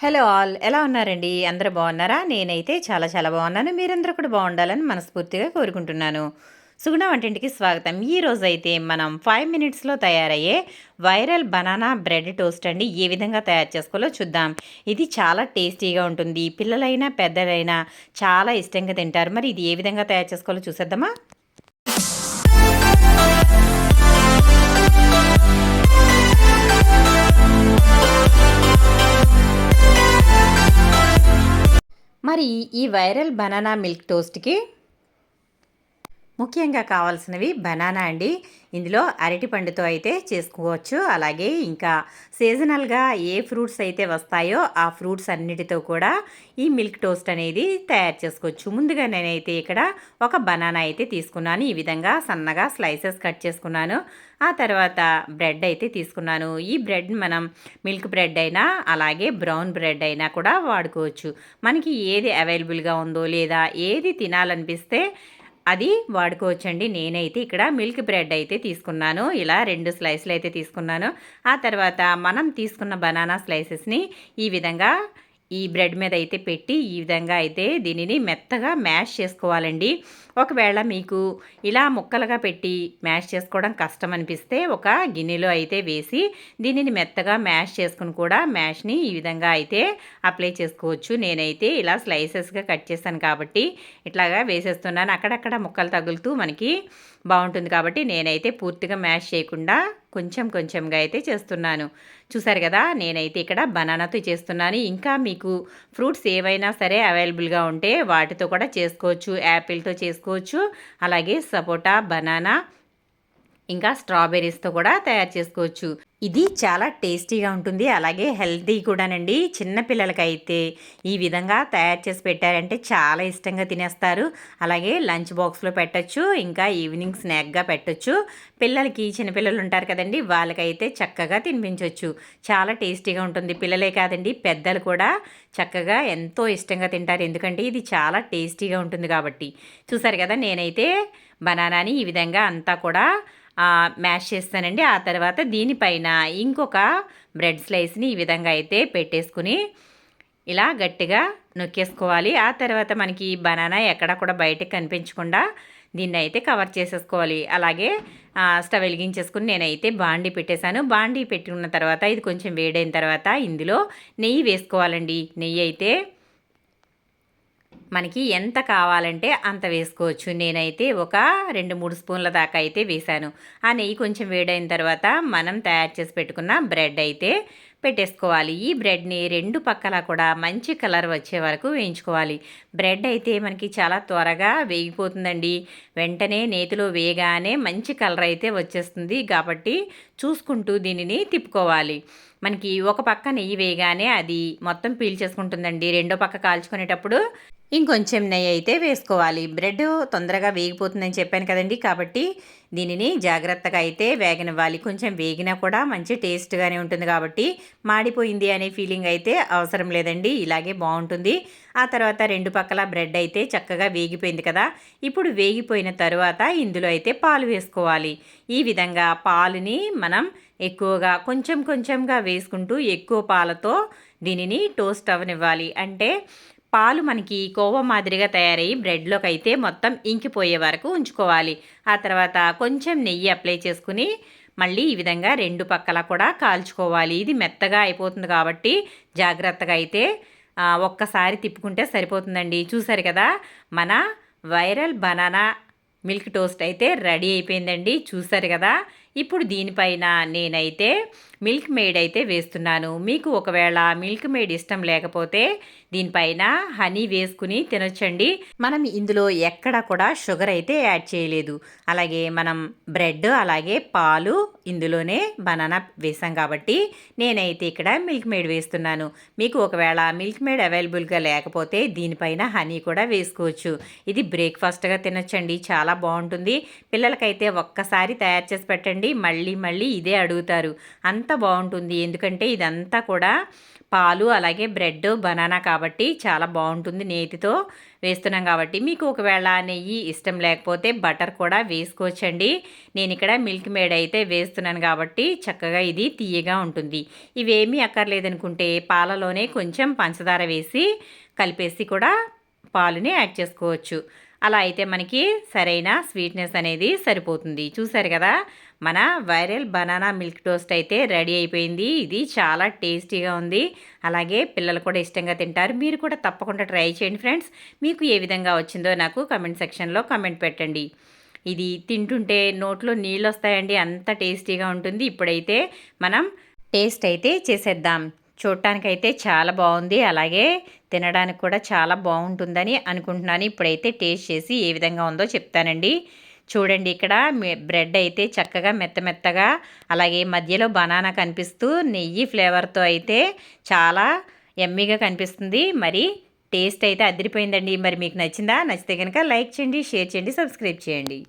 Hello all ఎలా ఉన్నారండి? అందరూ బాగున్నారా? నేనైతే చాలా చాలా బాగున్నాను. మీరందరూ కూడా బాగుండాలని మనస్ఫూర్తిగా కోరుకుంటున్నాను. సుగుణ వంటింటికి స్వాగతం. ఈరోజైతే మనం 5 మినిట్స్లో తయారయ్యే వైరల్ బనానా బ్రెడ్ టోస్ట్ అండి ఏ విధంగా తయారు చేసుకోవాలో చూద్దాం. ఇది చాలా టేస్టీగా ఉంటుంది. పిల్లలైనా పెద్దలైనా చాలా ఇష్టంగా తింటారు. మరి ఇది ఏ విధంగా తయారు చేసుకోవాలో చూసేద్దామా? మరి ఈ వైరల్ బనానా మిల్క్ టోస్ట్‌కి ముఖ్యంగా కావాల్సినవి బనానా అండి. ఇందులో అరటిపండుతో అయితే చేసుకోవచ్చు. అలాగే ఇంకా సీజనల్‌గా ఏ ఫ్రూట్స్ అయితే వస్తాయో ఆ ఫ్రూట్స్ అన్నిటితో కూడా ఈ మిల్క్ టోస్ట్ అనేది తయారు చేసుకోవచ్చు. ముందుగా నేనైతే ఇక్కడ ఒక బనానా అయితే తీసుకున్నాను. ఈ విధంగా సన్నగా స్లైసెస్ కట్ చేసుకున్నాను. ఆ తర్వాత బ్రెడ్ అయితే తీసుకున్నాను. ఈ బ్రెడ్ మనం మిల్క్ బ్రెడ్ అయినా అలాగే బ్రౌన్ బ్రెడ్ అయినా కూడా వాడుకోవచ్చు. మనకి ఏది అవైలబుల్‌గా ఉందో లేదా ఏది తినాలనిపిస్తే అది వాడుకోవచ్చండి. నేనైతే ఇక్కడ మిల్క్ బ్రెడ్ అయితే తీసుకున్నాను. ఇలా 2 స్లైస్‌లు అయితే తీసుకున్నాను. ఆ తర్వాత మనం తీసుకున్న బనానా స్లైసెస్‌ని ఈ విధంగా ఈ బ్రెడ్ మీద అయితే పెట్టి ఈ విధంగా అయితే దీనిని మెత్తగా మ్యాష్ చేసుకోవాలండి. ఒకవేళ మీకు ఇలా ముక్కలుగా పెట్టి మ్యాష్ చేసుకోవడం కష్టం అనిపిస్తే ఒక గిన్నెలో అయితే వేసి దీనిని మెత్తగా మ్యాష్ చేసుకుని కూడా మ్యాష్ని ఈ విధంగా అయితే అప్లై చేసుకోవచ్చు. నేనైతే ఇలా స్లైసెస్గా కట్ చేశాను కాబట్టి ఇట్లాగా వేసేస్తున్నాను. అక్కడక్కడ ముక్కలు తగులుతూ మనకి బాగుంటుంది కాబట్టి నేనైతే పూర్తిగా మ్యాష్ చేయకుండా కొంచెం కొంచెంగా అయితే చేస్తున్నాను. చూసారు కదా, నేనైతే ఇక్కడ బనానాతో చేస్తున్నాను. ఇంకా మీకు ఫ్రూట్స్ ఏవైనా సరే అవైలబుల్గా ఉంటే వాటితో కూడా చేసుకోవచ్చు. యాపిల్తో చేసుకోవచ్చు, అలాగే సపోటా, బనానా, ఇంకా స్ట్రాబెర్రీస్తో కూడా తయారు చేసుకోవచ్చు. ఇది చాలా టేస్టీగా ఉంటుంది, అలాగే హెల్తీ కూడానండి. చిన్న పిల్లలకైతే ఈ విధంగా తయారు చేసి పెట్టారంటే చాలా ఇష్టంగా తినేస్తారు. అలాగే లంచ్ బాక్స్లో పెట్టచ్చు, ఇంకా ఈవినింగ్ స్నాక్గా పెట్టచ్చు. పిల్లలకి చిన్నపిల్లలు ఉంటారు కదండి, వాళ్ళకైతే చక్కగా తినిపించవచ్చు. చాలా టేస్టీగా ఉంటుంది. పిల్లలే కాదండి, పెద్దలు కూడా చక్కగా ఎంతో ఇష్టంగా తింటారు, ఎందుకంటే ఇది చాలా టేస్టీగా ఉంటుంది కాబట్టి. చూసారు కదా, నేనైతే బనానాని ఈ విధంగా అంతా కూడా మ్యాష్ చేస్తానండి. ఆ తర్వాత దీనిపైన ఇంకొక బ్రెడ్ స్లైస్ని ఈ విధంగా అయితే పెట్టేసుకుని ఇలా గట్టిగా నొక్కేసుకోవాలి. ఆ తర్వాత మనకి బనానా ఎక్కడ కూడా బయటకు కనిపించకుండా దీన్ని అయితే కవర్ చేసేసుకోవాలి. అలాగే స్టవ్ వెలిగించేసుకుని నేనైతే బాండీ పెట్టేశాను. బాండీ పెట్టుకున్న తర్వాత ఇది కొంచెం వేడైన తర్వాత ఇందులో నెయ్యి వేసుకోవాలండి. నెయ్యి అయితే మనకి ఎంత కావాలంటే అంత వేసుకోవచ్చు. నేనైతే ఒక 2-3 స్పూన్ల దాకా అయితే వేశాను. ఆ నెయ్యి కొంచెం వేడైన తర్వాత మనం తయారు చేసి పెట్టుకున్న బ్రెడ్ అయితే పెట్టేసుకోవాలి. ఈ బ్రెడ్ని 2 పక్కల కూడా మంచి కలర్ వచ్చే వరకు వేయించుకోవాలి. బ్రెడ్ అయితే మనకి చాలా త్వరగా వేగిపోతుందండి. వెంటనే నేతిలో వేయగానే మంచి కలర్ అయితే వచ్చేస్తుంది. కాబట్టి చూసుకుంటూ దీనిని తిప్పుకోవాలి. మనకి ఒక పక్క నెయ్యి వేయగానే అది మొత్తం పీల్చేసుకుంటుందండి. రెండో పక్క కాల్చుకునేటప్పుడు ఇంకొంచెం నెయ్యి అయితే వేసుకోవాలి. బ్రెడ్ తొందరగా వేగిపోతుందని చెప్పాను కదండి, కాబట్టి దీనిని జాగ్రత్తగా అయితే వేగనివ్వాలి. కొంచెం వేగినా కూడా మంచి టేస్ట్గానే ఉంటుంది కాబట్టి మాడిపోయింది అనే ఫీలింగ్ అయితే అవసరం లేదండి, ఇలాగే బాగుంటుంది. ఆ తర్వాత 2 పక్కల బ్రెడ్ అయితే చక్కగా వేగిపోయింది కదా. ఇప్పుడు వేగిపోయిన తర్వాత ఇందులో అయితే పాలు వేసుకోవాలి. ఈ విధంగా పాలుని మనం ఎక్కువగా కొంచెం కొంచెంగా వేసుకుంటూ ఎక్కువ పాలతో దీనిని టోస్ట్ అవ్వనివ్వాలి. అంటే పాలు మనకి కోవా మాదిరిగా తయారయ్యి బ్రెడ్లోకి అయితే మొత్తం ఇంకిపోయే వరకు ఉంచుకోవాలి. ఆ తర్వాత కొంచెం నెయ్యి అప్లై చేసుకుని మళ్ళీ ఈ విధంగా 2 పక్కల కూడా కాల్చుకోవాలి. ఇది మెత్తగా అయిపోతుంది కాబట్టి జాగ్రత్తగా అయితే ఒక్కసారి తిప్పుకుంటే సరిపోతుందండి. చూసారు కదా, మన వైరల్ బనానా మిల్క్ టోస్ట్ అయితే రెడీ అయిపోయిందండి. చూసారు కదా, ఇప్పుడు దీనిపైన నేనైతే మిల్క్ మేడ్ అయితే వేస్తున్నాను. మీకు ఒకవేళ మిల్క్ మేడ్ ఇష్టం లేకపోతే దీనిపైన హనీ వేసుకుని తినొచ్చండి. మనం ఇందులో ఎక్కడ కూడా షుగర్ అయితే యాడ్ చేయలేదు. అలాగే మనం బ్రెడ్ అలాగే పాలు ఇందులోనే బనానా వేసాం కాబట్టి నేనైతే ఇక్కడ మిల్క్ మేడ్ వేస్తున్నాను. మీకు ఒకవేళ మిల్క్ మేడ్ అవైలబుల్గా లేకపోతే దీనిపైన హనీ కూడా వేసుకోవచ్చు. ఇది బ్రేక్ఫాస్ట్గా తినొచ్చండి, చాలా బాగుంటుంది. పిల్లలకైతే ఒక్కసారి తయారు చేసి పెట్టండి, మళ్ళీ మళ్ళీ ఇదే అడుగుతారు. అంత బాగుంటుంది, ఎందుకంటే ఇదంతా కూడా పాలు అలాగే బ్రెడ్ బనానా కాబట్టి చాలా బాగుంటుంది. నేతితో వేస్తున్నాం కాబట్టి మీకు ఒకవేళ నెయ్యి ఇష్టం లేకపోతే బటర్ కూడా వేసుకోవచ్చండి. నేను ఇక్కడ మిల్క్ మేడ్ అయితే వేస్తున్నాను కాబట్టి చక్కగా ఇది తీయగా ఉంటుంది. ఇవేమీ అక్కర్లేదనుకుంటే పాలలోనే కొంచెం పంచదార వేసి కలిపేసి కూడా పాలుని యాడ్ చేసుకోవచ్చు. అలా అయితే మనకి సరైన స్వీట్నెస్ అనేది సరిపోతుంది. చూసారు కదా, మన వైరల్ బనానా మిల్క్ టోస్ట్ అయితే రెడీ అయిపోయింది. ఇది చాలా టేస్టీగా ఉంది. అలాగే పిల్లలు కూడా ఇష్టంగా తింటారు. మీరు కూడా తప్పకుండా ట్రై చేయండి ఫ్రెండ్స్. మీకు ఏ విధంగా వచ్చిందో నాకు కమెంట్ సెక్షన్లో కమెంట్ పెట్టండి. ఇది తింటుంటే నోట్లో నీళ్ళు వస్తాయండి, అంత టేస్టీగా ఉంటుంది. ఇప్పుడైతే మనం టేస్ట్ అయితే చేసేద్దాం. చూడటానికైతే చాలా బాగుంది, అలాగే తినడానికి కూడా చాలా బాగుంటుందని అనుకుంటున్నాను. ఇప్పుడైతే టేస్ట్ చేసి ఏ విధంగా ఉందో చెప్తానండి. చూడండి, ఇక్కడ బ్రెడ్ అయితే చక్కగా మెత్తగా, అలాగే మధ్యలో బనానా కనిపిస్తూ నెయ్యి ఫ్లేవర్తో అయితే చాలా యమ్మీగా కనిపిస్తుంది. మరి టేస్ట్ అయితే అదిరిపోయిందండి. మరి మీకు నచ్చిందా? నచ్చితే కనుక లైక్ చేయండి, షేర్ చేయండి, సబ్స్క్రైబ్ చేయండి.